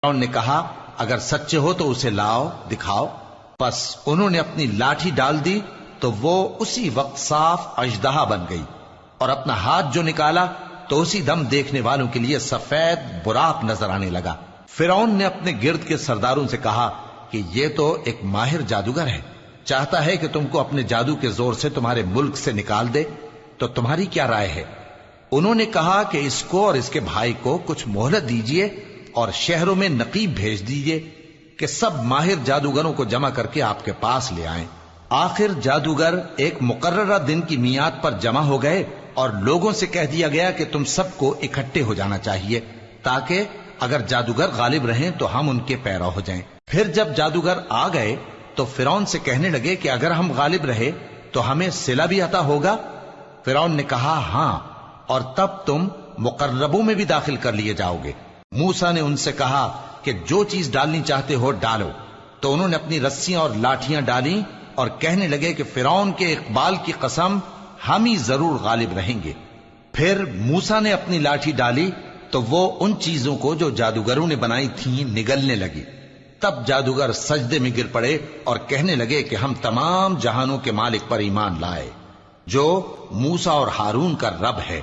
فرعون نے کہا اگر سچے ہو تو اسے لاؤ دکھاؤ۔ پس انہوں نے اپنی لاٹھی ڈال دی تو وہ اسی وقت صاف اژدہا بن گئی، اور اپنا ہاتھ جو نکالا تو اسی دم دیکھنے والوں کے لیے سفید براق نظر آنے لگا۔ فرعون نے اپنے گرد کے سرداروں سے کہا کہ یہ تو ایک ماہر جادوگر ہے، چاہتا ہے کہ تم کو اپنے جادو کے زور سے تمہارے ملک سے نکال دے، تو تمہاری کیا رائے ہے؟ انہوں نے کہا کہ اس کو اور اس کے بھائی کو کچھ مہلت دیجئے اور شہروں میں نقیب بھیج دیجئے کہ سب ماہر جادوگروں کو جمع کر کے آپ کے پاس لے آئیں۔ آخر جادوگر ایک مقررہ دن کی میعاد پر جمع ہو گئے اور لوگوں سے کہہ دیا گیا کہ تم سب کو اکٹھے ہو جانا چاہیے تاکہ اگر جادوگر غالب رہیں تو ہم ان کے پیرو ہو جائیں۔ پھر جب جادوگر آ گئے تو فرعون سے کہنے لگے کہ اگر ہم غالب رہے تو ہمیں صلہ بھی عطا ہوگا؟ فرعون نے کہا ہاں، اور تب تم مقربوں میں بھی داخل کر لیے جاؤ گے۔ موسیٰ نے ان سے کہا کہ جو چیز ڈالنی چاہتے ہو ڈالو، تو انہوں نے اپنی رسیاں اور لاٹھیاں ڈالیں اور کہنے لگے کہ فرعون کے اقبال کی قسم ہم ہی ضرور غالب رہیں گے۔ پھر موسیٰ نے اپنی لاٹھی ڈالی تو وہ ان چیزوں کو جو جادوگروں نے بنائی تھیں نگلنے لگی۔ تب جادوگر سجدے میں گر پڑے اور کہنے لگے کہ ہم تمام جہانوں کے مالک پر ایمان لائے جو موسیٰ اور ہارون کا رب ہے۔